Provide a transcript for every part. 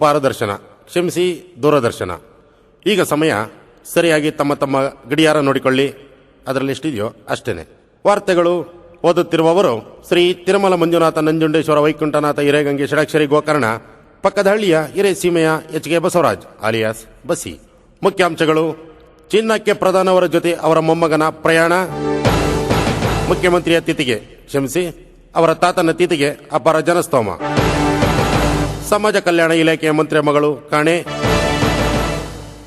ಪಾರದರ್ಶನ, ಕ್ಷಮಿಸಿ ದೂರದರ್ಶನ. ಈಗ ಸಮಯ ಸರಿಯಾಗಿ ತಮ್ಮ ತಮ್ಮ ಗಡಿಯಾರ ನೋಡಿಕೊಳ್ಳಿ, ಅದರಲ್ಲಿ ಎಷ್ಟಿದೆಯೋ ಅಷ್ಟೇನೆ. ವಾರ್ತೆಗಳು ಓದುತ್ತಿರುವವರು ಶ್ರೀ ತಿರುಮಲ ಮಂಜುನಾಥ ನಂಜುಂಡೇಶ್ವರ ವೈಕುಂಠನಾಥ ಹಿರೇಗಂಗೆ ಷಡಕ್ಷರಿ ಗೋಕರ್ಣ, ಪಕ್ಕದ ಹಳ್ಳಿಯ ಹಿರೇಸೀಮೆಯ ಎಚ್.ಕೆ. ಬಸವರಾಜ್ ಆಲಿಯಾಸ್ ಬಸಿ. ಮುಖ್ಯಾಂಶಗಳು: ಚಿನ್ನಕ್ಕೆ ಪ್ರಧಾನವರ ಜೊತೆ ಅವರ ಮೊಮ್ಮಗನ ಪ್ರಯಾಣ, ಮುಖ್ಯಮಂತ್ರಿಯ ತಿಥಿಗೆ ಕ್ಷಮಿಸಿ ಅವರ ತಾತನ ತಿಥಿಗೆ ಅಪಾರ ಜನಸ್ತೋಮ, ಸಮಾಜ ಕಲ್ಯಾಣ ಇಲಾಖೆಯ ಮಂತ್ರಿಯ ಮಗಳು ಕಾಣೆ,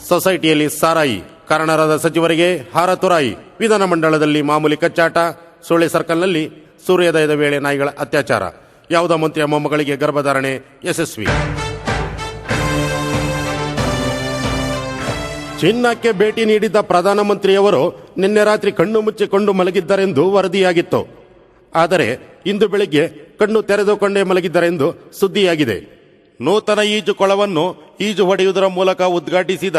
ಸೊಸೈಟಿಯಲ್ಲಿ ಸಾರಾಯಿ, ಕಾರಣರಾದ ಸಚಿವರಿಗೆ ಹಾರ ತುರಾಯಿ, ವಿಧಾನಮಂಡಲದಲ್ಲಿ ಮಾಮೂಲಿ ಕಚ್ಚಾಟ, ಸುಳ್ಳೆ ಸರ್ಕಲ್ನಲ್ಲಿ ಸೂರ್ಯೋದಯದ ವೇಳೆ ನಾಯಿಗಳ ಅತ್ಯಾಚಾರ, ಯಾವುದೋ ಮಂತ್ರಿಯ ಮೊಮ್ಮಗಳಿಗೆ ಗರ್ಭಧಾರಣೆ ಯಶಸ್ವಿ. ಚಿನ್ನಕ್ಕೆ ಭೇಟಿ ನೀಡಿದ್ದ ಪ್ರಧಾನಮಂತ್ರಿಯವರು ನಿನ್ನೆ ರಾತ್ರಿ ಕಣ್ಣು ಮುಚ್ಚಿಕೊಂಡು ಮಲಗಿದ್ದರೆಂದು ವರದಿಯಾಗಿತ್ತು. ಆದರೆ ಇಂದು ಬೆಳಿಗ್ಗೆ ಕಣ್ಣು ತೆರೆದುಕೊಂಡೇ ಮಲಗಿದ್ದರೆಂದು ಸುದ್ದಿಯಾಗಿದೆ. ನೂತನ ಈಜು ಕೊಳವನ್ನು ಈಜು ಹೊಡೆಯುವುದರ ಮೂಲಕ ಉದ್ಘಾಟಿಸಿದ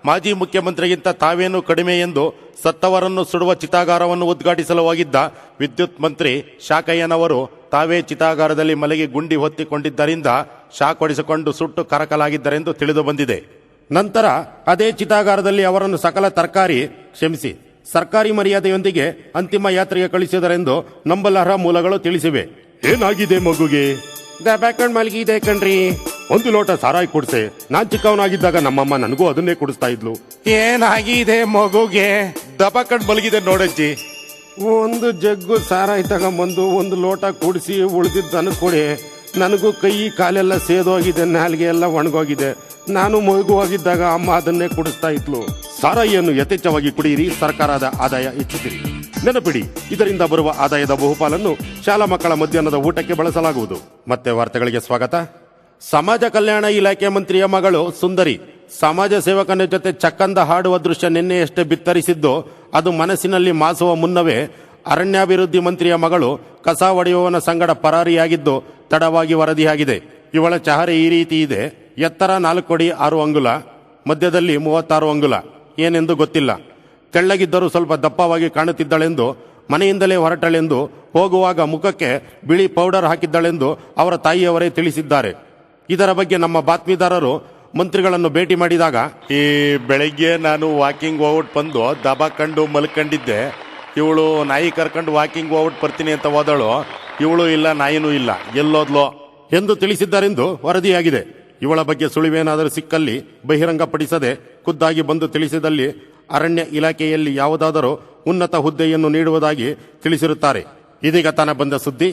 ಮಾಜಿ ಮುಖ್ಯಮಂತ್ರಿಗಿಂತ ತಾವೇನು ಕಡಿಮೆ ಎಂದು ಸತ್ತವರನ್ನು ಸುಡುವ ಚಿತಾಗಾರವನ್ನು ಉದ್ಘಾಟಿಸಲು ಹೋಗಿದ್ದ ವಿದ್ಯುತ್ ಮಂತ್ರಿ ಶಾಕಯ್ಯನವರು ತಾವೇ ಚಿತಾಗಾರದಲ್ಲಿ ಮಲಗಿ ಗುಂಡಿ ಹೊತ್ತಿಕೊಂಡಿದ್ದರಿಂದ ಶಾಕ್ ಹೊಡೆಸಿಕೊಂಡು ಸುಟ್ಟು ಕರಕಲಾಗಿದ್ದರೆಂದು ತಿಳಿದು ಬಂದಿದೆ. ನಂತರ ಅದೇ ಚಿತಾಗಾರದಲ್ಲಿ ಅವರನ್ನು ಸಕಲ ಸರ್ಕಾರಿ ಮರ್ಯಾದೆಯೊಂದಿಗೆ ಅಂತಿಮ ಯಾತ್ರೆಗೆ ಕಳಿಸಿದರೆಂದು ನಂಬಲರ್ಹ ಮೂಲಗಳು ತಿಳಿಸಿವೆ. ಏನಾಗಿದೆ ಮಗುಗೆ? ದಬಾಕಂಡ್ ಮಲಗಿದೆ ಕಣ್ರಿ. ಒಂದು ಲೋಟ ಸಾರಾಯಿ ಕುಡಿಸೆ. ನಾನ್ ಚಿಕ್ಕವನಾಗಿದ್ದಾಗ ನಮ್ಮಮ್ಮ ನನಗೂ ಅದನ್ನೇ ಕುಡಿಸ್ತಾ ಇದ್ಲು. ಏನಾಗಿದೆ ಮಗುಗೆ? ದಬಾಕಂಡ್ ಮಲಗಿದೆ ನೋಡಜ್ಜಿ. ಒಂದು ಜಗ್ಗು ಸಾರಾಯಿ ತಗೊಂಬಂದು ಒಂದು ಲೋಟ ಕುಡಿಸಿ ಉಳಿದಿದ್ದನ್ನು ಕೊಡಿ. ನನಗೂ ಕೈ ಕಾಲೆಲ್ಲ ಸೇದೋಗಿದೆ, ನಾಲ್ಗೆ ಎಲ್ಲ ಒಣಗೋಗಿದೆ. ನಾನು ಮಗುವಾಗಿದ್ದಾಗ ಅಮ್ಮ ಅದನ್ನೇ ಕುಡಿಸ್ತಾ ಇದ್ಲು. ಸಾರಾಯಿಯನ್ನು ಯಥೇಚ್ಛವಾಗಿ ಕುಡಿಯಿರಿ, ಸರ್ಕಾರದ ಆದಾಯ ಹೆಚ್ಚುತ್ತಿರಿ. ನೆನಪಿಡಿ, ಇದರಿಂದ ಬರುವ ಆದಾಯದ ಬಹುಪಾಲನ್ನು ಶಾಲಾ ಮಕ್ಕಳ ಮಧ್ಯಾಹ್ನದ ಊಟಕ್ಕೆ ಬಳಸಲಾಗುವುದು. ಮತ್ತೆ ವಾರ್ತೆಗಳಿಗೆ ಸ್ವಾಗತ. ಸಮಾಜ ಕಲ್ಯಾಣ ಇಲಾಖೆ ಮಂತ್ರಿಯ ಮಗಳು ಸುಂದರಿ ಸಮಾಜ ಸೇವಕನ ಜೊತೆ ಚಕ್ಕಂದ ಹಾಡುವ ದೃಶ್ಯ ನಿನ್ನೆಯಷ್ಟೇ ಬಿತ್ತರಿಸಿದ್ದು, ಅದು ಮನಸ್ಸಿನಲ್ಲಿ ಮಾಸುವ ಮುನ್ನವೇ ಅರಣ್ಯಾಭಿವೃದ್ಧಿ ಮಂತ್ರಿಯ ಮಗಳು ಕಸ ಒಡೆಯುವವನ ಸಂಗಡ ಪರಾರಿಯಾಗಿದ್ದು ತಡವಾಗಿ ವರದಿಯಾಗಿದೆ. ಇವಳ ಚಹರೆ ಈ ರೀತಿ ಇದೆ: ಎತ್ತರ 4 ಅಡಿ 6 ಅಂಗುಲ, ಮಧ್ಯದಲ್ಲಿ 36 ಅಂಗುಲ. ಏನೆಂದು ಗೊತ್ತಿಲ್ಲ. ತೆಳ್ಳಗಿದ್ದರೂ ಸ್ವಲ್ಪ ದಪ್ಪವಾಗಿ ಕಾಣುತ್ತಿದ್ದಳೆಂದು, ಮನೆಯಿಂದಲೇ ಹೊರಟಳೆಂದು, ಹೋಗುವಾಗ ಮುಖಕ್ಕೆ ಬಿಳಿ ಪೌಡರ್ ಹಾಕಿದ್ದಳೆಂದು ಅವರ ತಾಯಿಯವರೇ ತಿಳಿಸಿದ್ದಾರೆ. ಇದರ ಬಗ್ಗೆ ನಮ್ಮ ಬಾತ್ಮೀದಾರರು ಮಂತ್ರಿಗಳನ್ನು ಭೇಟಿ ಮಾಡಿದಾಗ, ಈ ಬೆಳಗ್ಗೆ ನಾನು ವಾಕಿಂಗ್ ಹೋಗ್ಬಿಟ್ಟು ಬಂದು ದಬಾಕಂಡು ಮಲ್ಕೊಂಡಿದ್ದೆ. ಇವಳು ನಾಯಿ ಕರ್ಕೊಂಡು ವಾಕಿಂಗ್ ಹೋಗ್ಬಿಟ್ಟು ಬರ್ತೀನಿ ಅಂತ ಹೋದಳು. ಇವಳು ಇಲ್ಲ, ನಾಯಿನೂ ಇಲ್ಲ, ಎಲ್ಲೋದ್ಲೋ ಎಂದು ತಿಳಿಸಿದ್ದಾರೆಂದು ವರದಿಯಾಗಿದೆ. ಇವಳ ಬಗ್ಗೆ ಸುಳಿವೇನಾದರೂ ಸಿಕ್ಕಲ್ಲಿ ಬಹಿರಂಗಪಡಿಸದೆ ಖುದ್ದಾಗಿ ಬಂದು ತಿಳಿಸಿದಲ್ಲಿ ಅರಣ್ಯ ಇಲಾಖೆಯಲ್ಲಿ ಯಾವುದಾದರೂ ಉನ್ನತ ಹುದ್ದೆಯನ್ನು ನೀಡುವುದಾಗಿ ತಿಳಿಸಿರುತ್ತಾರೆ. ಇದೀಗ ತಾನ ಬಂದ ಸುದ್ದಿ.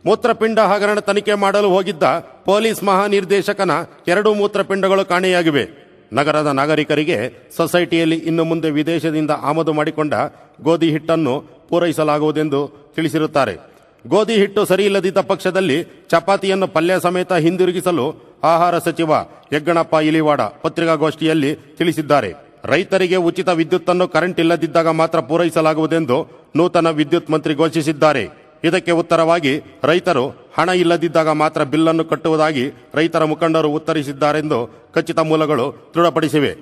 ಮೂತ್ರಪಿಂಡ ಹಗರಣ ತನಿಖೆ ಮಾಡಲು ಹೋಗಿದ್ದ ಪೊಲೀಸ್ ಮಹಾನಿರ್ದೇಶಕನ 2 ಮೂತ್ರಪಿಂಡಗಳು ಕಾಣೆಯಾಗಿವೆ. ನಗರದ ನಾಗರಿಕರಿಗೆ ಸೊಸೈಟಿಯಲ್ಲಿ ಇನ್ನು ಮುಂದೆ ವಿದೇಶದಿಂದ ಆಮದು ಮಾಡಿಕೊಂಡ ಗೋಧಿ ಹಿಟ್ಟನ್ನು ಪೂರೈಸಲಾಗುವುದೆಂದು ತಿಳಿಸಿರುತ್ತಾರೆ. ಗೋಧಿ ಹಿಟ್ಟು ಸರಿಯಿಲ್ಲದಿದ್ದ ಪಕ್ಷದಲ್ಲಿ ಚಪಾತಿಯನ್ನು ಪಲ್ಯ ಸಮೇತ ಹಿಂದಿರುಗಿಸಲು ಆಹಾರ ಸಚಿವ ಯಗ್ಗಣಪ್ಪ ಇಲಿವಾಡ ಪತ್ರಿಕಾಗೋಷ್ಠಿಯಲ್ಲಿ ತಿಳಿಸಿದ್ದಾರೆ. ರೈತರಿಗೆ ಉಚಿತ ವಿದ್ಯುತ್ತನ್ನು ಕರೆಂಟ್ ಇಲ್ಲದಿದ್ದಾಗ ಮಾತ್ರ ಪೂರೈಸಲಾಗುವುದೆಂದು ನೂತನ ವಿದ್ಯುತ್ ಮಂತ್ರಿ ಘೋಷಿಸಿದ್ದಾರೆ. ಇದಕ್ಕೆ ಉತ್ತರವಾಗಿ ರೈತರು ಹಣ ಇಲ್ಲದಿದ್ದಾಗ ಮಾತ್ರ ಬಿಲ್ಲನ್ನು ಕಟ್ಟುವುದಾಗಿ ರೈತರ ಮುಖಂಡರು ಉತ್ತರಿಸಿದ್ದಾರೆಂದು ಖಚಿತ ಮೂಲಗಳು ದೃಢಪಡಿಸಿವೆ.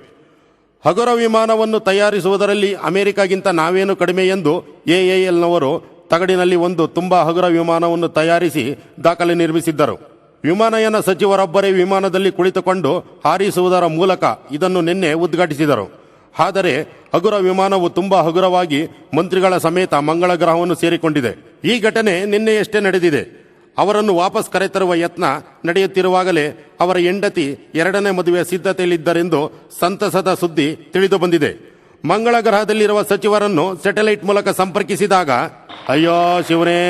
ಹಗುರ ವಿಮಾನವನ್ನು ತಯಾರಿಸುವುದರಲ್ಲಿ ಅಮೆರಿಕಾಗಿಂತ ನಾವೇನು ಕಡಿಮೆ ಎಂದು ಎಎಎಲ್ನವರು ತಗಡಿನಲ್ಲಿ ಒಂದು ತುಂಬಾ ಹಗುರ ವಿಮಾನವನ್ನು ತಯಾರಿಸಿ ದಾಖಲೆ ನಿರ್ಮಿಸಿದ್ದರು. ವಿಮಾನಯಾನ ಸಚಿವರೊಬ್ಬರೇ ವಿಮಾನದಲ್ಲಿ ಕುಳಿತುಕೊಂಡು ಹಾರಿಸುವುದರ ಮೂಲಕ ಇದನ್ನು ನಿನ್ನೆ ಉದ್ಘಾಟಿಸಿದರು. ಆದರೆ ಹಗುರ ವಿಮಾನವು ತುಂಬಾ ಹಗುರವಾಗಿ ಮಂತ್ರಿಗಳ ಸಮೇತ ಮಂಗಳ ಗ್ರಹವನ್ನು ಸೇರಿಕೊಂಡಿದೆ. ಈ ಘಟನೆ ನಿನ್ನೆಯಷ್ಟೇ ನಡೆದಿದೆ. ಅವರನ್ನು ವಾಪಸ್ ಕರೆತರುವ ಯತ್ನ ನಡೆಯುತ್ತಿರುವಾಗಲೇ ಅವರ ಹೆಂಡತಿ 2ನೇ ಮದುವೆಯ ಸಿದ್ಧತೆಯಲ್ಲಿದ್ದರೆಂದು ಸಂತಸದ ಸುದ್ದಿ ತಿಳಿದು ಬಂದಿದೆ. ಮಂಗಳ ಗ್ರಹದಲ್ಲಿರುವ ಸಚಿವರನ್ನು ಸ್ಯಾಟಲೈಟ್ ಮೂಲಕ ಸಂಪರ್ಕಿಸಿದಾಗ ಅಯ್ಯೋ ಶಿವನೇ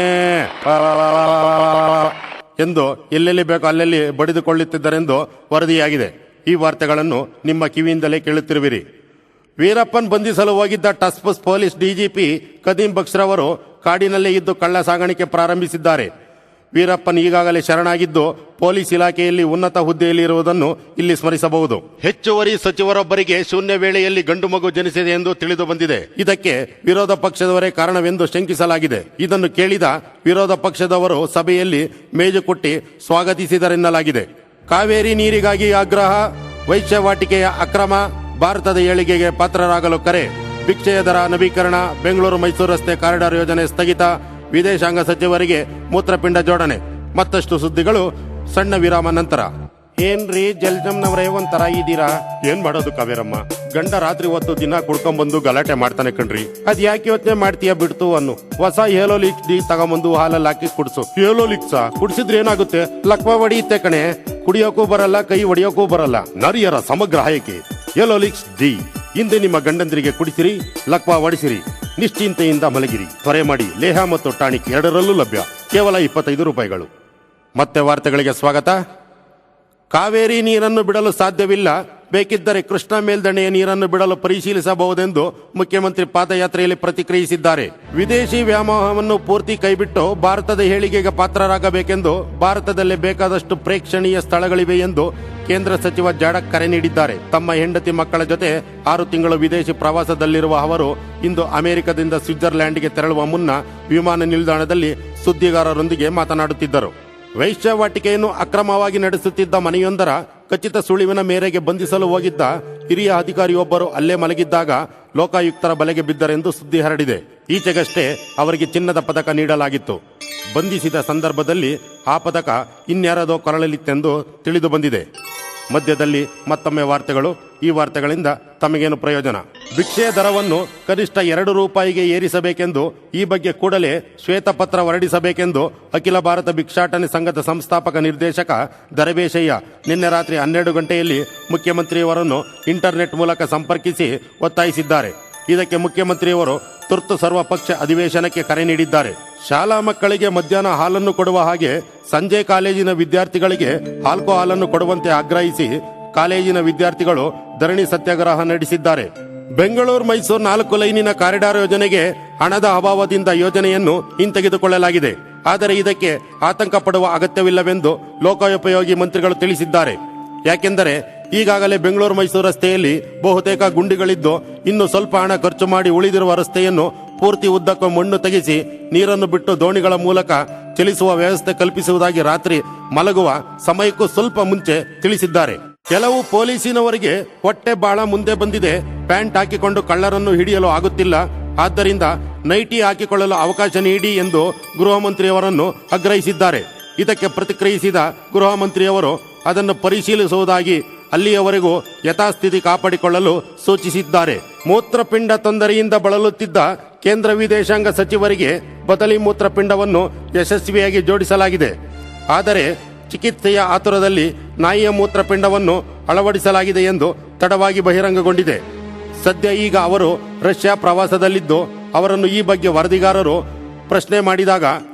ಎಂದು ಎಲ್ಲೆಲ್ಲಿ ಬೇಕೋ ಅಲ್ಲೆಲ್ಲಿ ಬಡಿದುಕೊಳ್ಳುತ್ತಿದ್ದರೆಂದು ವರದಿಯಾಗಿದೆ. ಈ ವಾರ್ತೆಗಳನ್ನು ನಿಮ್ಮ ಕಿವಿಯಿಂದಲೇ ಕೇಳುತ್ತಿರುವಿರಿ. ವೀರಪ್ಪನ್ ಬಂಧಿಸಲು ಹೋಗಿದ್ದ ಟಸ್ಪಸ್ ಪೊಲೀಸ್ ಡಿಜಿಪಿ ಕದೀಂ ಬಕ್ಸ್ರವರು ಕಾಡಿನಲ್ಲೇ ಇದ್ದು ಕಳ್ಳ ಸಾಗಾಣಿಕೆ ಪ್ರಾರಂಭಿಸಿದ್ದಾರೆ. ವೀರಪ್ಪನ್ ಈಗಾಗಲೇ ಶರಣಾಗಿದ್ದು ಪೊಲೀಸ್ ಇಲಾಖೆಯಲ್ಲಿ ಉನ್ನತ ಹುದ್ದೆಯಲ್ಲಿ ಇರುವುದನ್ನು ಇಲ್ಲಿ ಸ್ಮರಿಸಬಹುದು. ಹೆಚ್ಚುವರಿ ಸಚಿವರೊಬ್ಬರಿಗೆ ಶೂನ್ಯ ವೇಳೆಯಲ್ಲಿ ಗಂಡು ಮಗು ಜನಿಸಿದೆ ಎಂದು ತಿಳಿದು ಬಂದಿದೆ. ಇದಕ್ಕೆ ವಿರೋಧ ಪಕ್ಷದವರೇ ಕಾರಣವೆಂದು ಶಂಕಿಸಲಾಗಿದೆ. ಇದನ್ನು ಕೇಳಿದ ವಿರೋಧ ಪಕ್ಷದವರು ಸಭೆಯಲ್ಲಿ ಮೇಜು ಕೊಟ್ಟಿ ಸ್ವಾಗತಿಸಿದರೆನ್ನಲಾಗಿದೆ. ಕಾವೇರಿ ನೀರಿಗಾಗಿ ಆಗ್ರಹ, ವೈಶ್ಯವಾಟಿಕೆಯ ಅಕ್ರಮ, ಭಾರತದ ಏಳಿಗೆಗೆ ಪಾತ್ರರಾಗಲು ಕರೆ, ಭಿಕ್ಷೆಯ ದರ ನವೀಕರಣ, ಬೆಂಗಳೂರು ಮೈಸೂರು ರಸ್ತೆ ಕಾರಿಡಾರ್ ಯೋಜನೆ ಸ್ಥಗಿತ, ವಿದೇಶಾಂಗ ಸಚಿವರಿಗೆ ಮೂತ್ರಪಿಂಡ ಜೋಡಣೆ. ಮತ್ತಷ್ಟು ಸುದ್ದಿಗಳು ಸಣ್ಣ ವಿರಾಮ ನಂತರ. ಏನ್ರಿ ಜಲ್ಜಮ್ನವ್ರೇ ಒಂಥರ ಇದ್ದೀರಾ? ಏನ್ ಮಾಡೋದು ಕಾವೇರಮ್ಮ, ಗಂಡ ರಾತ್ರಿ ಹೊತ್ತು ದಿನ ಕುಡ್ಕೊಂಡ್ಬಂದು ಗಲಾಟೆ ಮಾಡ್ತಾನೆ ಕಣ್ರಿ. ಅದ್ ಯಾಕೆ ಯೋಚನೆ ಮಾಡ್ತೀಯ ಬಿಡ್ತು ಅನ್ನು. ಹೊಸ ಹೇಲೋಲಿಕ್ಸ್ ಡಿ ತಗೊಂಬಂದು ಹಾಲಲ್ಲಿ ಹಾಕಿ ಕುಡ್ಸು. ಹೇಲೋಲಿಕ್ಸಾ ಕುಡ್ಸಿದ್ರೆ ಏನಾಗುತ್ತೆ? ಲಕ್ವ ಹೊಡಿಯುತ್ತೆ ಕಣೆ. ಕುಡಿಯೋಕೂ ಬರಲ್ಲ, ಕೈ ಹೊಡಿಯೋಕೂ ಬರಲ್ಲ. ನರಿಯರ ಸಮಗ್ರ ಆಯ್ಕೆ ಹೇಲೋಲಿಕ್ಸ್ ಡಿ. ಹಿಂದೆ ನಿಮ್ಮ ಗಂಡಂದ್ರಿಗೆ ಕುಡಿಸಿರಿ, ಲಕ್ವ ಹೊಡಿಸಿರಿ, ನಿಶ್ಚಿಂತೆಯಿಂದ ಮಲಗಿರಿ. ತ್ವರೆ ಮಾಡಿ, ಲೇಹ ಮತ್ತು ಟಾನಿಕ್ ಎರಡರಲ್ಲೂ ಲಭ್ಯ, ಕೇವಲ 25 ರೂಪಾಯಿಗಳು. ಮತ್ತೆ ವಾರ್ತೆಗಳಿಗೆ ಸ್ವಾಗತ. ಕಾವೇರಿ ನೀರನ್ನು ಬಿಡಲು ಸಾಧ್ಯವಿಲ್ಲ, ಬೇಕಿದ್ದರೆ ಕೃಷ್ಣ ಮೇಲ್ದಂಡೆಯ ನೀರನ್ನು ಬಿಡಲು ಪರಿಶೀಲಿಸಬಹುದೆಂದು ಮುಖ್ಯಮಂತ್ರಿ ಪಾದಯಾತ್ರೆಯಲ್ಲಿ ಪ್ರತಿಕ್ರಿಯಿಸಿದ್ದಾರೆ. ವಿದೇಶಿ ವ್ಯಾಮೋಹವನ್ನು ಪೂರ್ತಿ ಕೈಬಿಟ್ಟು ಭಾರತದ ಏಳಿಗೆಗೆ ಪಾತ್ರರಾಗಬೇಕೆಂದು ಭಾರತದಲ್ಲೇ ಬೇಕಾದಷ್ಟು ಪ್ರೇಕ್ಷಣೀಯ ಸ್ಥಳಗಳಿವೆ ಎಂದು ಕೇಂದ್ರ ಸಚಿವ ಜಾಡಕ್ ಕರೆ ನೀಡಿದ್ದಾರೆ. ತಮ್ಮ ಹೆಂಡತಿ ಮಕ್ಕಳ ಜೊತೆ 6 ತಿಂಗಳು ವಿದೇಶಿ ಪ್ರವಾಸದಲ್ಲಿರುವ ಅವರು ಇಂದು ಅಮೆರಿಕದಿಂದ ಸ್ವಿಟ್ಜರ್ಲ್ಯಾಂಡ್ಗೆ ತೆರಳುವ ಮುನ್ನ ವಿಮಾನ ನಿಲ್ದಾಣದಲ್ಲಿ ಸುದ್ದಿಗಾರರೊಂದಿಗೆ ಮಾತನಾಡುತ್ತಿದ್ದರು. ವೈಶ್ಯವಾಟಿಕೆಯನ್ನು ಅಕ್ರಮವಾಗಿ ನಡೆಸುತ್ತಿದ್ದ ಮನೆಯೊಂದರ ಖಚಿತ ಸುಳಿವಿನ ಮೇರೆಗೆ ಬಂಧಿಸಲು ಹೋಗಿದ್ದ ಹಿರಿಯ ಅಧಿಕಾರಿಯೊಬ್ಬರು ಅಲ್ಲೇ ಮಲಗಿದ್ದಾಗ ಲೋಕಾಯುಕ್ತರ ಬಲೆಗೆ ಬಿದ್ದರೆಂದು ಸುದ್ದಿ ಹರಡಿದೆ. ಈಚೆಗಷ್ಟೇ ಅವರಿಗೆ ಚಿನ್ನದ ಪದಕ ನೀಡಲಾಗಿತ್ತು. ಬಂಧಿಸಿದ ಸಂದರ್ಭದಲ್ಲಿ ಆ ಪದಕ ಇನ್ಯಾರದೋ ಕೊರಳಲಿತ್ತೆಂದು ತಿಳಿದು ಬಂದಿದೆ. ಮಧ್ಯದಲ್ಲಿ ಮತ್ತೊಮ್ಮೆ ವಾರ್ತೆಗಳು. ಈ ವಾರ್ತೆಗಳಿಂದ ತಮಗೇನು ಪ್ರಯೋಜನ? ಭಿಕ್ಷೆಯ ದರವನ್ನು ಕನಿಷ್ಠ 2 ರೂಪಾಯಿಗೆ ಏರಿಸಬೇಕೆಂದು, ಈ ಬಗ್ಗೆ ಕೂಡಲೇ ಶ್ವೇತಪತ್ರ ಹೊರಡಿಸಬೇಕೆಂದು ಅಖಿಲ ಭಾರತ ಭಿಕ್ಷಾಟನೆ ಸಂಘದ ಸಂಸ್ಥಾಪಕ ನಿರ್ದೇಶಕ ದರಬೇಶಯ್ಯ ನಿನ್ನೆ ರಾತ್ರಿ 12 ಗಂಟೆಯಲ್ಲಿ ಮುಖ್ಯಮಂತ್ರಿಯವರನ್ನು ಇಂಟರ್ನೆಟ್ ಮೂಲಕ ಸಂಪರ್ಕಿಸಿ ಒತ್ತಾಯಿಸಿದ್ದಾರೆ. ಇದಕ್ಕೆ ಮುಖ್ಯಮಂತ್ರಿಯವರು ತುರ್ತು ಸರ್ವಪಕ್ಷ ಅಧಿವೇಶನಕ್ಕೆ ಕರೆ ನೀಡಿದ್ದಾರೆ. ಶಾಲಾ ಮಕ್ಕಳಿಗೆ ಮಧ್ಯಾಹ್ನ ಹಾಲನ್ನು ಕೊಡುವ ಹಾಗೆ ಸಂಜೆ ಕಾಲೇಜಿನ ವಿದ್ಯಾರ್ಥಿಗಳಿಗೆ ಆಲ್ಕೋ ಹಾಲನ್ನು ಕೊಡುವಂತೆ ಆಗ್ರಹಿಸಿ ಕಾಲೇಜಿನ ವಿದ್ಯಾರ್ಥಿಗಳು ಧರಣಿ ಸತ್ಯಾಗ್ರಹ ನಡೆಸಿದ್ದಾರೆ. ಬೆಂಗಳೂರು ಮೈಸೂರು 4 ಲೈನಿನ ಕಾರಿಡಾರ್ ಯೋಜನೆಗೆ ಹಣದ ಅಭಾವದಿಂದ ಯೋಜನೆಯನ್ನು ಹಿಂತೆಗೆದುಕೊಳ್ಳಲಾಗಿದೆ. ಆದರೆ ಇದಕ್ಕೆ ಆತಂಕ ಪಡುವ ಅಗತ್ಯವಿಲ್ಲವೆಂದು ಲೋಕೋಪಯೋಗಿ ಮಂತ್ರಿಗಳು ತಿಳಿಸಿದ್ದಾರೆ. ಯಾಕೆಂದರೆ ಈಗಾಗಲೇ ಬೆಂಗಳೂರು ಮೈಸೂರು ರಸ್ತೆಯಲ್ಲಿ ಬಹುತೇಕ ಗುಂಡಿಗಳಿದ್ದು, ಇನ್ನು ಸ್ವಲ್ಪ ಹಣ ಖರ್ಚು ಮಾಡಿ ಉಳಿದಿರುವ ರಸ್ತೆಯನ್ನು ಪೂರ್ತಿ ಉದ್ದಕ್ಕೂ ಮಣ್ಣು ತೆಗೆಸಿ ನೀರನ್ನು ಬಿಟ್ಟು ದೋಣಿಗಳ ಮೂಲಕ ಚಲಿಸುವ ವ್ಯವಸ್ಥೆ ಕಲ್ಪಿಸುವುದಾಗಿ ರಾತ್ರಿ ಮಲಗುವ ಸಮಯಕ್ಕೂ ಸ್ವಲ್ಪ ಮುಂಚೆ ತಿಳಿಸಿದ್ದಾರೆ. ಕೆಲವು ಪೊಲೀಸಿನವರಿಗೆ ಹೊಟ್ಟೆ ಬಹಳ ಮುಂದೆ ಬಂದಿದೆ, ಪ್ಯಾಂಟ್ ಹಾಕಿಕೊಂಡು ಕಳ್ಳರನ್ನು ಹಿಡಿಯಲು ಆಗುತ್ತಿಲ್ಲ, ಆದ್ದರಿಂದ ನೈಟಿ ಹಾಕಿಕೊಳ್ಳಲು ಅವಕಾಶ ನೀಡಿ ಎಂದು ಗೃಹ ಮಂತ್ರಿಯವರನ್ನು ಆಗ್ರಹಿಸಿದ್ದಾರೆ. ಇದಕ್ಕೆ ಪ್ರತಿಕ್ರಿಯಿಸಿದ ಗೃಹ ಮಂತ್ರಿಯವರು ಅದನ್ನು ಪರಿಶೀಲಿಸುವುದಾಗಿ ಅಲ್ಲಿಯವರೆಗೂ ಯಥಾಸ್ಥಿತಿ ಕಾಪಾಡಿಕೊಳ್ಳಲು ಸೂಚಿಸಿದ್ದಾರೆ. ಮೂತ್ರಪಿಂಡ ತೊಂದರೆಯಿಂದ ಬಳಲುತ್ತಿದ್ದ ಕೇಂದ್ರ ವಿದೇಶಾಂಗ ಸಚಿವರಿಗೆ ಬದಲಿ ಮೂತ್ರಪಿಂಡವನ್ನು ಯಶಸ್ವಿಯಾಗಿ ಜೋಡಿಸಲಾಗಿದೆ. ಆದರೆ ಚಿಕಿತ್ಸೆಯ ಆತುರದಲ್ಲಿ ನಾಯಿಯ ಮೂತ್ರಪಿಂಡವನ್ನು ಅಳವಡಿಸಲಾಗಿದೆ ಎಂದು ತಡವಾಗಿ ಬಹಿರಂಗಗೊಂಡಿದೆ. ಸದ್ಯ ಈಗ ಅವರು ರಷ್ಯಾ ಪ್ರವಾಸದಲ್ಲಿದ್ದು, ಅವರನ್ನು ಈ ಬಗ್ಗೆ ವರದಿಗಾರರು ಪ್ರಶ್ನೆ ಮಾಡಿದಾಗ,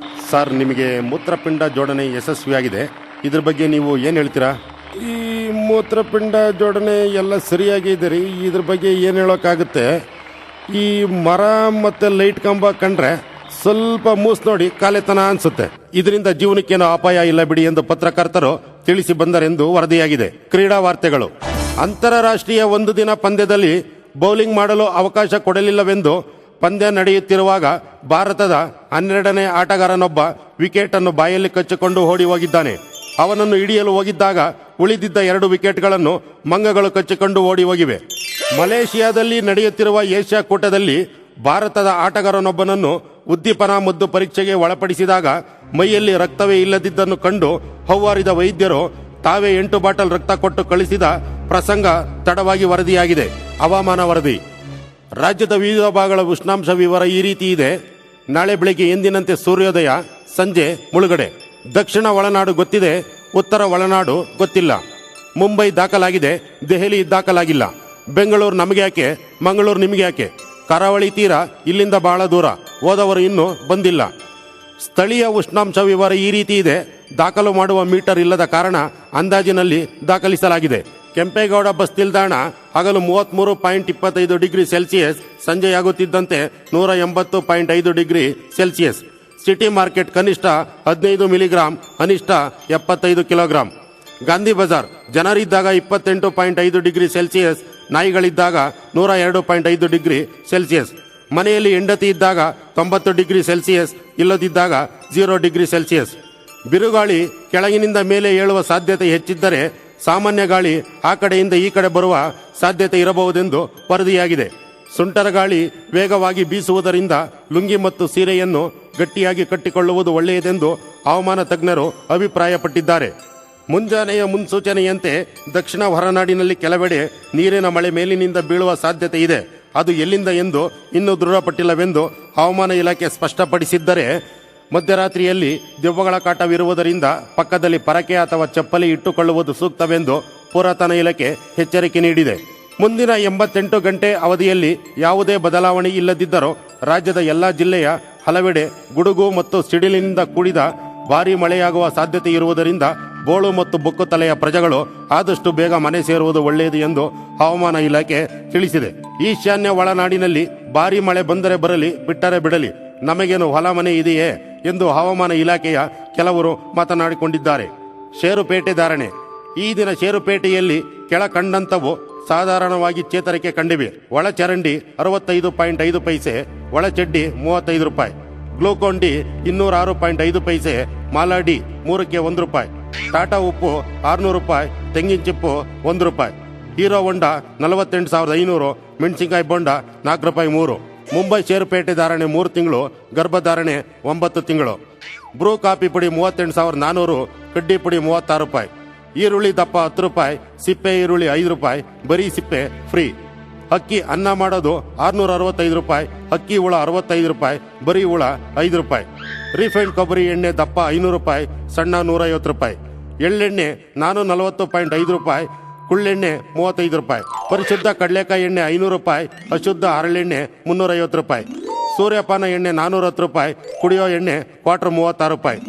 ಸರ್, ನಿಮಗೆ ಮೂತ್ರಪಿಂಡ ಜೋಡಣೆ ಯಶಸ್ವಿಯಾಗಿದೆ, ಇದ್ರ ಬಗ್ಗೆ ನೀವು ಏನು ಹೇಳ್ತೀರಾ? ಈ ಮೂತ್ರಪಿಂಡ ಜೋಡಣೆ ಎಲ್ಲ ಸರಿಯಾಗಿದೆ ರೀ, ಇದ್ರ ಬಗ್ಗೆ ಏನು ಹೇಳೋಕ್ಕಾಗುತ್ತೆ? ಈ ಮರ ಮತ್ತು ಲೈಟ್ ಕಂಬ ಕಂಡ್ರೆ ಸ್ವಲ್ಪ ಮೂಸ್ ನೋಡಿ ಕಾಲೆತನ ಅನ್ಸುತ್ತೆ. ಇದರಿಂದ ಜೀವನಕ್ಕೇನೋ ಅಪಾಯ ಇಲ್ಲ ಬಿಡಿ ಎಂದು ಪತ್ರಕರ್ತರು ತಿಳಿಸಿ ಬಂದರೆಂದು ವರದಿಯಾಗಿದೆ. ಕ್ರೀಡಾ ವಾರ್ತೆಗಳು. ಅಂತಾರಾಷ್ಟ್ರೀಯ 1 ದಿನ ಪಂದ್ಯದಲ್ಲಿ ಬೌಲಿಂಗ್ ಮಾಡಲು ಅವಕಾಶ ಕೊಡಲಿಲ್ಲವೆಂದು ಪಂದ್ಯ ನಡೆಯುತ್ತಿರುವಾಗ ಭಾರತದ 12ನೇ ಆಟಗಾರನೊಬ್ಬ ವಿಕೆಟ್ ಅನ್ನು ಬಾಯಲ್ಲಿ ಕಚ್ಚಿಕೊಂಡು ಓಡಿ ಹೋಗಿದ್ದಾನೆ. ಅವನನ್ನು ಹಿಡಿಯಲು ಹೋಗಿದ್ದಾಗ ಉಳಿದಿದ್ದ 2 ವಿಕೆಟ್ಗಳನ್ನು ಮಂಗಗಳು ಕಚ್ಚಿಕೊಂಡು ಓಡಿ ಹೋಗಿವೆ. ಮಲೇಷಿಯಾದಲ್ಲಿ ನಡೆಯುತ್ತಿರುವ ಏಷ್ಯಾ ಕೂಟದಲ್ಲಿ ಭಾರತದ ಆಟಗಾರನೊಬ್ಬನನ್ನು ಉದ್ದೀಪನ ಮದ್ದು ಪರೀಕ್ಷೆಗೆ ಒಳಪಡಿಸಿದಾಗ ಮೈಯಲ್ಲಿ ರಕ್ತವೇ ಇಲ್ಲದಿದ್ದನ್ನು ಕಂಡು ಹೌಹಾರಿದ ವೈದ್ಯರು ತಾವೇ 8 ಬಾಟಲ್ ರಕ್ತ ಕೊಟ್ಟು ಕಳಿಸಿದ ಪ್ರಸಂಗ ತಡವಾಗಿ ವರದಿಯಾಗಿದೆ. ಹವಾಮಾನ ವರದಿ. ರಾಜ್ಯದ ವಿವಿಧ ಭಾಗಗಳ ಉಷ್ಣಾಂಶ ವಿವರ ಈ ರೀತಿ ಇದೆ. ನಾಳೆ ಬೆಳಗ್ಗೆ ಎಂದಿನಂತೆ ಸೂರ್ಯೋದಯ, ಸಂಜೆ ಮುಳುಗಡೆ. ದಕ್ಷಿಣ ಒಳನಾಡು ಗೊತ್ತಿದೆ, ಉತ್ತರ ಒಳನಾಡು ಗೊತ್ತಿಲ್ಲ. ಮುಂಬೈ ದಾಖಲಾಗಿದೆ, ದೆಹಲಿ ದಾಖಲಾಗಿಲ್ಲ. ಬೆಂಗಳೂರು ನಮಗೆ ಯಾಕೆ, ಮಂಗಳೂರು ನಿಮಗೆ ಯಾಕೆ? ಕರಾವಳಿ ತೀರ ಇಲ್ಲಿಂದ ಬಹಳ ದೂರ, ಹೋದವರು ಇನ್ನೂ ಬಂದಿಲ್ಲ. ಸ್ಥಳೀಯ ಉಷ್ಣಾಂಶ ವಿವರ ಈ ರೀತಿ ಇದೆ. ದಾಖಲು ಮಾಡುವ ಮೀಟರ್ ಇಲ್ಲದ ಕಾರಣ ಅಂದಾಜಿನಲ್ಲಿ ದಾಖಲಿಸಲಾಗಿದೆ. ಕೆಂಪೇಗೌಡ ಬಸ್ ನಿಲ್ದಾಣ ಹಗಲು 33.25 ಡಿಗ್ರಿ ಸೆಲ್ಸಿಯಸ್, ಸಂಜೆಯಾಗುತ್ತಿದ್ದಂತೆ 180.5 ಡಿಗ್ರಿ ಸೆಲ್ಸಿಯಸ್. ಸಿಟಿ ಮಾರ್ಕೆಟ್ ಕನಿಷ್ಠ 15 ಮಿಲಿಗ್ರಾಂ, ಕನಿಷ್ಠ 75 ಕಿಲೋಗ್ರಾಂ. ಗಾಂಧಿ ಬಜಾರ್ ಜನರಿದ್ದಾಗ 28.5 ಡಿಗ್ರಿ ಸೆಲ್ಸಿಯಸ್, ನಾಯಿಗಳಿದ್ದಾಗ 102.5 ಡಿಗ್ರಿ ಸೆಲ್ಸಿಯಸ್. ಮನೆಯಲ್ಲಿ ಹೆಂಡತಿ ಇದ್ದಾಗ 90 ಡಿಗ್ರಿ ಸೆಲ್ಸಿಯಸ್, ಇಲ್ಲದಿದ್ದಾಗ 0 ಡಿಗ್ರಿ ಸೆಲ್ಸಿಯಸ್. ಬಿರುಗಾಳಿ ಕೆಳಗಿನಿಂದ ಮೇಲೆ ಏಳುವ ಸಾಧ್ಯತೆ ಹೆಚ್ಚಿದ್ದರೆ ಸಾಮಾನ್ಯ ಗಾಳಿ ಆ ಕಡೆಯಿಂದ ಈ ಕಡೆ ಬರುವ ಸಾಧ್ಯತೆ ಇರಬಹುದೆಂದು ವರದಿಯಾಗಿದೆ. ಸುಂಟರ ಗಾಳಿ ವೇಗವಾಗಿ ಬೀಸುವುದರಿಂದ ಲುಂಗಿ ಮತ್ತು ಸೀರೆಯನ್ನು ಗಟ್ಟಿಯಾಗಿ ಕಟ್ಟಿಕೊಳ್ಳುವುದು ಒಳ್ಳೆಯದೆಂದು ಹವಾಮಾನ ತಜ್ಞರು ಅಭಿಪ್ರಾಯಪಟ್ಟಿದ್ದಾರೆ. ಮುಂಜಾನೆಯ ಮುನ್ಸೂಚನೆಯಂತೆ ದಕ್ಷಿಣ ಹೊರನಾಡಿನಲ್ಲಿ ಕೆಲವೆಡೆ ನೀರಿನ ಮಳೆ ಮೇಲಿನಿಂದ ಬೀಳುವ ಸಾಧ್ಯತೆ ಇದೆ. ಅದು ಎಲ್ಲಿಂದ ಎಂದು ಇನ್ನೂ ದೃಢಪಟ್ಟಿಲ್ಲವೆಂದು ಹವಾಮಾನ ಇಲಾಖೆ ಸ್ಪಷ್ಟಪಡಿಸಿದ್ದರೆ, ಮಧ್ಯರಾತ್ರಿಯಲ್ಲಿ ದೆವ್ವಗಳ ಕಾಟವಿರುವುದರಿಂದ ಪಕ್ಕದಲ್ಲಿ ಪರಕೆ ಅಥವಾ ಚಪ್ಪಲಿ ಇಟ್ಟುಕೊಳ್ಳುವುದು ಸೂಕ್ತವೆಂದು ಪುರಾತನ ಇಲಾಖೆ ಎಚ್ಚರಿಕೆ ನೀಡಿದೆ. ಮುಂದಿನ 88 ಗಂಟೆ ಅವಧಿಯಲ್ಲಿ ಯಾವುದೇ ಬದಲಾವಣೆ ಇಲ್ಲದಿದ್ದರೂ ರಾಜ್ಯದ ಎಲ್ಲಾ ಜಿಲ್ಲೆಯ ಹಲವೆಡೆ ಗುಡುಗು ಮತ್ತು ಸಿಡಿಲಿನಿಂದ ಕೂಡಿದ ಭಾರೀ ಮಳೆಯಾಗುವ ಸಾಧ್ಯತೆ ಇರುವುದರಿಂದ ಬೋಳು ಮತ್ತು ಬೊಕ್ಕು ತಲೆಯ ಪ್ರಜೆಗಳು ಆದಷ್ಟು ಬೇಗ ಮನೆ ಸೇರುವುದು ಒಳ್ಳೆಯದು ಎಂದು ಹವಾಮಾನ ಇಲಾಖೆ ತಿಳಿಸಿದೆ. ಈಶಾನ್ಯ ಒಳನಾಡಿನಲ್ಲಿ ಭಾರೀ ಮಳೆ ಬಂದರೆ ಬರಲಿ, ಬಿಟ್ಟರೆ ಬಿಡಲಿ, ನಮಗೇನು ಹೊಲ ಮನೆ ಇದೆಯೇ ಎಂದು ಹವಾಮಾನ ಇಲಾಖೆಯ ಕೆಲವರು ಮಾತನಾಡಿಕೊಂಡಿದ್ದಾರೆ. ಷೇರುಪೇಟೆ ಧಾರಣೆ. ಈ ದಿನ ಷೇರುಪೇಟೆಯಲ್ಲಿ ಕೆಳಕಂಡಂತವು ಸಾಧಾರಣವಾಗಿ ಚೇತರಿಕೆ ಕಂಡಿವೆ. ಒಳಚರಂಡಿ 65.5 ಪೈಸೆ, ಒಳಚಡ್ಡಿ 35 ರೂಪಾಯಿ, ಗ್ಲೂಕೋನ್ ಡಿ 206.5 ಪೈಸೆ, ಮಾಲಾಡಿ 3ಕ್ಕೆ 1 ರೂಪಾಯಿ, ಟಾಟಾ ಉಪ್ಪು 600 ರೂಪಾಯಿ, ತೆಂಗಿನ ಚಿಪ್ಪು 1 ರೂಪಾಯಿ, ಹೀರೋ ಹೊಂಡ 48,500, ಮೆಣಸಿನಕಾಯಿ ಬೊಂಡ 4 ರೂಪಾಯಿ 3. ಮುಂಬೈ ಷೇರುಪೇಟೆ ಧಾರಣೆ 3 ತಿಂಗಳು, ಗರ್ಭಧಾರಣೆ 9 ತಿಂಗಳು. ಬ್ರೂ ಕಾಫಿ ಪುಡಿ 38,400, ಕಡ್ಡಿ ಪುಡಿ 36 ರೂಪಾಯಿ. ಈರುಳ್ಳಿ ದಪ್ಪ 10 ರೂಪಾಯಿ, ಸಿಪ್ಪೆ ಈರುಳ್ಳಿ 5 ರೂಪಾಯಿ, ಬರೀ ಸಿಪ್ಪೆ ಫ್ರೀ. ಅಕ್ಕಿ ಅನ್ನ ಮಾಡೋದು 665 ರೂಪಾಯಿ, ಅಕ್ಕಿ ಹುಳ 65 ರೂಪಾಯಿ, ಬರೀ ಹುಳ 5 ರೂಪಾಯಿ. ರಿಫೈಂಡ್ ಕೊಬ್ಬರಿ ಎಣ್ಣೆ ದಪ್ಪ 500 ರೂಪಾಯಿ, ಸಣ್ಣ 150 ರೂಪಾಯಿ. ಎಳ್ಳೆಣ್ಣೆ 440.5 ರೂಪಾಯಿ, ಕುಳ್ಳೆಣ್ಣೆ 35 ರೂಪಾಯಿ. ಪರಿಶುದ್ಧ ಕಡಲೆಕಾಯಿ ಎಣ್ಣೆ 500 ರೂಪಾಯಿ, ಅಶುದ್ಧ ಹರಳೆಣ್ಣೆ 350 ರೂಪಾಯಿ. ಸೂರ್ಯಪಾನ ಎಣ್ಣೆ 410 ರೂಪಾಯಿ, ಕುಡಿಯೋ ಎಣ್ಣೆ ಕ್ವಾರ್ಟರ್ 36 ರೂಪಾಯಿ.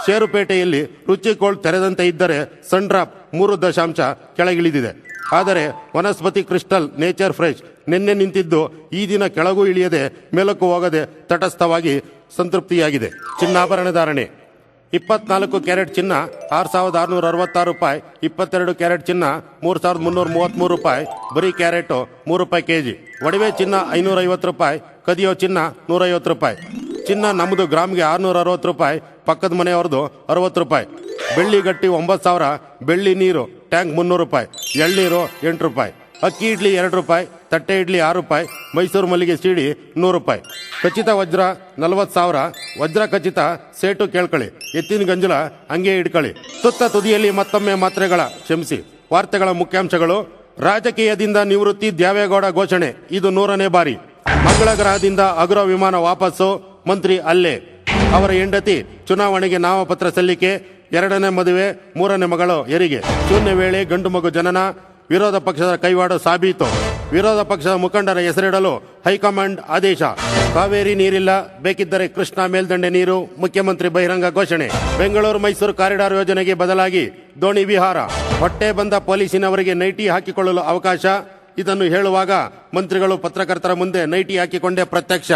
ಷೇರುಪೇಟೆಯಲ್ಲಿ ರುಚಿಕೋಲ್ಡ್ ತೆರೆದಂತೆ ಇದ್ದರೆ ಸನ್ ಡ್ರಾಪ್ 3 ಕೆಳಗಿಳಿದಿದೆ. ಆದರೆ ವನಸ್ಪತಿ ಕ್ರಿಸ್ಟಲ್ ನೇಚರ್ ಫ್ರೆಶ್ ನಿನ್ನೆ ನಿಂತಿದ್ದು ಈ ದಿನ ಕೆಳಗೂ ಇಳಿಯದೆ ಮೇಲಕ್ಕೂ ಹೋಗದೆ ತಟಸ್ಥವಾಗಿ ಸಂತೃಪ್ತಿಯಾಗಿದೆ. ಚಿನ್ನಾಭರಣ ಧಾರಣೆ. 24 ಕ್ಯಾರೆಟ್ ಚಿನ್ನ 6,666 ರೂಪಾಯಿ, 22 ಕ್ಯಾರೆಟ್ ಚಿನ್ನ 3,333 ರೂಪಾಯಿ, ಬರೀ ಕ್ಯಾರೆಟ್ 3 ರೂಪಾಯಿ ಕೆಜಿ. ಒಡವೆ ಚಿನ್ನ 550 ರೂಪಾಯಿ, ಕದಿಯೋ ಚಿನ್ನ 150 ರೂಪಾಯಿ. ಚಿನ್ನ ನಮ್ಮದು ಗ್ರಾಮ್ಗೆ 660 ರೂಪಾಯಿ, ಪಕ್ಕದ ಮನೆಯವ್ರದ್ದು 60 ರೂಪಾಯಿ. ಬೆಳ್ಳಿ ಗಟ್ಟಿ 9,000, ಬೆಳ್ಳಿ ನೀರು ಟ್ಯಾಂಕ್ 300 ರೂಪಾಯಿ, ಎಳ್ನೀರು 8 ರೂಪಾಯಿ. ಅಕ್ಕಿ ಇಡ್ಲಿ 2 ರೂಪಾಯಿ, ತಟ್ಟೆ ಇಡ್ಲಿ 6 ರೂಪಾಯಿ, ಮೈಸೂರು ಮಲ್ಲಿಗೆ ಸೀಡಿ 100 ರೂಪಾಯಿ. ಖಚಿತ ವಜ್ರ 40,000, ವಜ್ರ ಖಚಿತ ಸೇಟು ಕೇಳ್ಕೊಳ್ಳಿ, ಎತ್ತಿನ ಗಂಜಲ ಹಂಗೆ ಇಡ್ಕೊಳ್ಳಿ. ತುತ್ತ ತುದಿಯಲ್ಲಿ ಮತ್ತೊಮ್ಮೆ ಮಾತ್ರೆಗಳ ಕ್ಷಮಿಸಿ. ವಾರ್ತೆಗಳ ಮುಖ್ಯಾಂಶಗಳು. ರಾಜಕೀಯದಿಂದ ನಿವೃತ್ತಿ ದ್ಯಾವೇಗೌಡ ಘೋಷಣೆ, ಇದು 100ನೇ ಬಾರಿ. ಮಂಗಳ ಗ್ರಹದಿಂದ ಅಗ್ರೋ ವಿಮಾನ ವಾಪಸ್ಸು, ಮಂತ್ರಿ ಅಲ್ಲೇ. ಅವರ ಹೆಂಡತಿ ಚುನಾವಣೆಗೆ ನಾಮಪತ್ರ ಸಲ್ಲಿಕೆ, 2ನೇ ಮದುವೆ, 3ನೇ ಮಗಳು ಹೆರಿಗೆ. ಶೂನ್ಯ ವೇಳೆ ಗಂಡು ಮಗು ಜನನ. ವಿರೋಧ ಪಕ್ಷದ ಕೈವಾಡ ಸಾಬೀತು. ವಿರೋಧ ಪಕ್ಷದ ಮುಖಂಡರ ಹೆಸರಿಡಲು ಹೈಕಮಾಂಡ್ ಆದೇಶ. ಕಾವೇರಿ ನೀರಿಲ್ಲ, ಬೇಕಿದ್ದರೆ ಕೃಷ್ಣಾ ಮೇಲ್ದಂಡೆ ನೀರು, ಮುಖ್ಯಮಂತ್ರಿ ಬಹಿರಂಗ ಘೋಷಣೆ. ಬೆಂಗಳೂರು ಮೈಸೂರು ಕಾರಿಡಾರ್ ಯೋಜನೆಗೆ ಬದಲಾಗಿ ದೋಣಿ ವಿಹಾರ. ಹೊಟ್ಟೆ ಬಂದ ಪೊಲೀಸಿನವರಿಗೆ ನೈಟಿ ಹಾಕಿಕೊಳ್ಳಲು ಅವಕಾಶ. ಇದನ್ನು ಹೇಳುವಾಗ ಮಂತ್ರಿಗಳು ಪತ್ರಕರ್ತರ ಮುಂದೆ ನೈಟಿ ಹಾಕಿಕೊಂಡೇ ಪ್ರತ್ಯಕ್ಷ.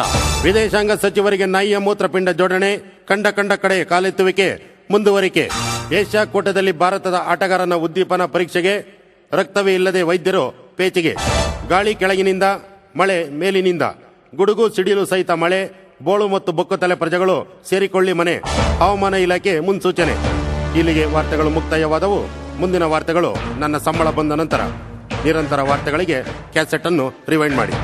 ವಿದೇಶಾಂಗ ಸಚಿವರಿಗೆ ನಾಯಿಯ ಮೂತ್ರಪಿಂಡ ಜೋಡಣೆ. ಕಂಡ ಕಡೆ ಕಾಲೆತ್ತುವಿಕೆ ಮುಂದುವರಿಕೆ. ಏಷ್ಯಾ ಕೂಟದಲ್ಲಿ ಭಾರತದ ಆಟಗಾರನ ಉದ್ದೀಪನ ಪರೀಕ್ಷೆಗೆ. ರಕ್ತವೇ ಇಲ್ಲದೆ ವೈದ್ಯರು ಪೇಚಿಗೆ. ಗಾಳಿ ಕೆಳಗಿನಿಂದ, ಮಳೆ ಮೇಲಿನಿಂದ. ಗುಡುಗು ಸಿಡಿಲು ಸಹಿತ ಮಳೆ. ಬೋಳು ಮತ್ತು ಬೊಕ್ಕು ತಲೆ ಪ್ರಜೆಗಳು ಸೇರಿಕೊಳ್ಳಿ ಮನೆ. ಹವಾಮಾನ ಇಲಾಖೆ ಮುನ್ಸೂಚನೆ. ಇಲ್ಲಿಗೆ ವಾರ್ತೆಗಳು ಮುಕ್ತಾಯವಾದವು. ಮುಂದಿನ ವಾರ್ತೆಗಳು ನನ್ನ ಸಂಬಳ ಬಂದ ನಂತರ. ನಿರಂತರ ವಾರ್ತೆಗಳಿಗೆ ಕ್ಯಾಸೆಟ್ ಅನ್ನು ರಿವೈಂಡ್ ಮಾಡಿ.